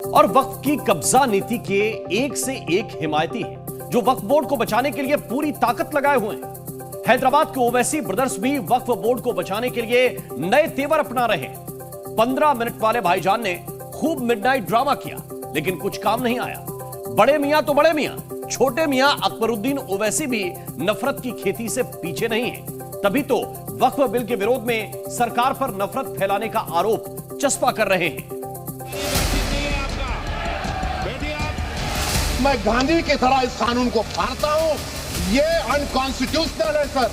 और वक्फ की कब्जा नीति के एक से एक हिमायती हैं, जो वक्फ बोर्ड को बचाने के लिए पूरी ताकत लगाए हुए हैं। हैदराबाद के ओवैसी ब्रदर्स भी वक्फ बोर्ड को बचाने के लिए नए तेवर अपना रहे हैं। 15 मिनट वाले भाईजान ने खूब मिडनाइट ड्रामा किया, लेकिन कुछ काम नहीं आया। बड़े मियां तो बड़े मियां, छोटे मियां अकबरुद्दीन ओवैसी भी नफरत की खेती से पीछे नहीं है। तभी तो वक्फ बिल के विरोध में सरकार पर नफरत फैलाने का आरोप चस्पा कर रहे हैं। मैं गांधी की तरह इस कानून को फाड़ता हूं, ये अनकॉन्स्टिट्यूशनल है सर।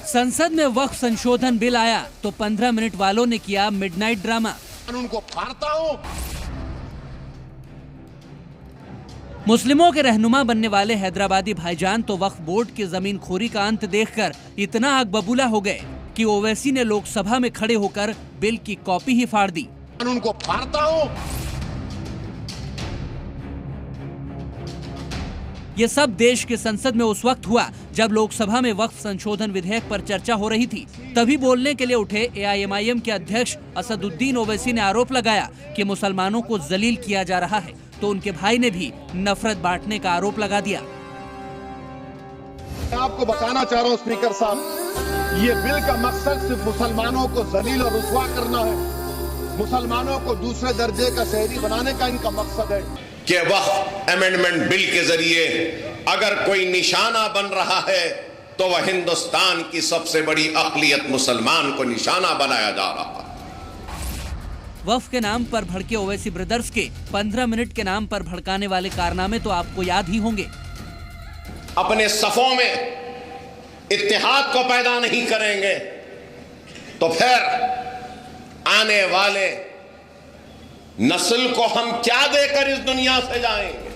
संसद में वक्फ संशोधन बिल आया तो 15 मिनट वालों ने किया मिडनाइट ड्रामा। कानून को फाड़ता हूं। मुस्लिमों के रहनुमा बनने वाले हैदराबादी भाईजान तो वक्फ बोर्ड की जमीन खोरी का अंत देखकर इतना आग बबूला हो गए कि ओवैसी ने लोकसभा में खड़े होकर बिल की कॉपी ही फाड़ दी। कानून को फाड़ता हूं। ये सब देश के संसद में उस वक्त हुआ जब लोकसभा में वक्फ संशोधन विधेयक पर चर्चा हो रही थी। तभी बोलने के लिए उठे एआईएमआईएम के अध्यक्ष असदुद्दीन ओवैसी ने आरोप लगाया कि मुसलमानों को जलील किया जा रहा है, तो उनके भाई ने भी नफरत बांटने का आरोप लगा दिया। मैं आपको बताना चाह रहा हूं स्पीकर साहब, ये बिल का मकसद सिर्फ मुसलमानों को जलील और रुसवा करना है। मुसलमानों को दूसरे दर्जे का शहरी बनाने का इनका मकसद है कि वक्फ अमेंडमेंट बिल के जरिए अगर कोई निशाना बन रहा है तो वह हिंदुस्तान की सबसे बड़ी अक़लियत मुसलमान को निशाना बनाया जा रहा है। वक्फ के नाम पर भड़के ओवैसी ब्रदर्स के 15 मिनट के नाम पर भड़काने वाले कारनामे तो आपको याद ही होंगे। अपने सफों में इत्तेहाद को पैदा नहीं करेंगे तो फिर आने वाले नस्ल को हम क्या देकर इस दुनिया से जाएंगे।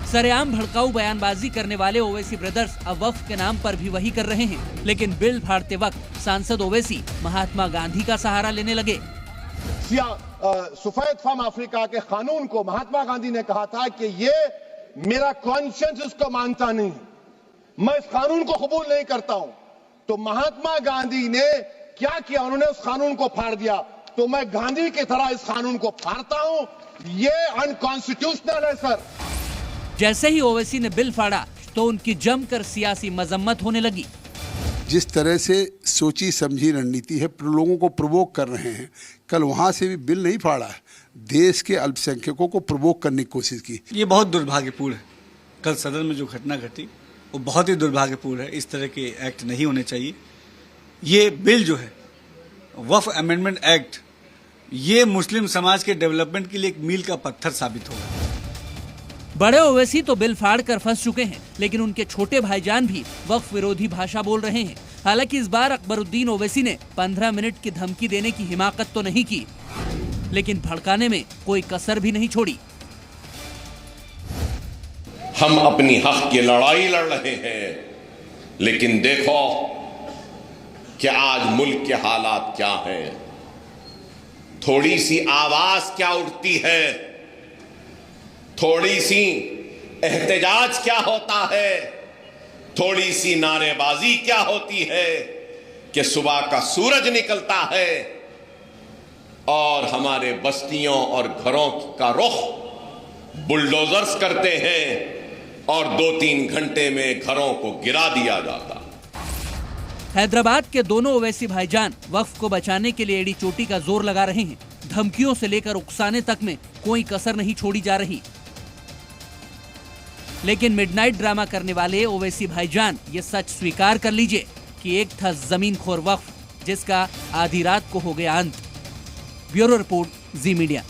सरेआम भड़काऊ बयानबाजी करने वाले ओवैसी ब्रदर्स अब वक्फ के नाम पर भी वही कर रहे हैं, लेकिन बिल फाड़ते वक्त सांसद ओवैसी महात्मा गांधी का सहारा लेने लगे। सफेद फार्म अफ्रीका के कानून को महात्मा गांधी ने कहा था कि ये मेरा कॉन्शियंस इसको मानता नहीं, मैं इस कानून को कबूल नहीं करता हूं। तो महात्मा गांधी ने क्या किया, उन्होंने उस कानून को फाड़ दिया। तो मैं गांधी की तरह इस कानून को फाड़ता हूं, ये अनकॉन्स्टिट्यूशनल है सर। जैसे ही ओवैसी ने बिल फाड़ा तो उनकी जमकर सियासी मजम्मत होने लगी। जिस तरह से सोची समझी रणनीति है, लोगों को प्रोवोक कर रहे हैं। कल वहां से भी बिल नहीं फाड़ा है, देश के अल्पसंख्यकों को प्रोवोक करने की कोशिश की। ये बहुत दुर्भाग्यपूर्ण है। कल सदन में जो घटना घटी वो बहुत ही दुर्भाग्यपूर्ण है। इस तरह के एक्ट नहीं होने चाहिए। ये बिल जो है वक्फ अमेंडमेंट एक्ट, ये मुस्लिम समाज के डेवलपमेंट के लिए एक मील का पत्थर साबित होगा। बड़े ओवैसी तो बिल फाड़ कर फंस चुके हैं, लेकिन उनके छोटे भाईजान भी वक्फ विरोधी भाषा बोल रहे हैं। हालांकि इस बार अकबरुद्दीन ओवैसी ने 15 मिनट की धमकी देने की हिमाकत तो नहीं की, लेकिन भड़काने में कोई कसर भी नहीं छोड़ी। हम अपनी हक की लड़ाई लड़ रहे हैं, लेकिन देखो कि आज मुल्क के हालात क्या हैं। थोड़ी सी आवाज क्या उठती है, थोड़ी सी एहतजाज क्या होता है, थोड़ी सी नारेबाजी क्या होती है कि सुबह का सूरज निकलता है और हमारे बस्तियों और घरों का रुख बुलडोजर्स करते हैं और 2-3 घंटे में घरों को गिरा दिया जाता। हैदराबाद के दोनों ओवैसी भाईजान वक्फ को बचाने के लिए एड़ी चोटी का जोर लगा रहे हैं। धमकियों से लेकर उकसाने तक में कोई कसर नहीं छोड़ी जा रही। लेकिन मिडनाइट ड्रामा करने वाले ओवैसी भाईजान ये सच स्वीकार कर लीजिए कि एक था जमीन खोर वक्फ, जिसका आधी रात को हो गया अंत। ब्यूरो रिपोर्ट, जी मीडिया।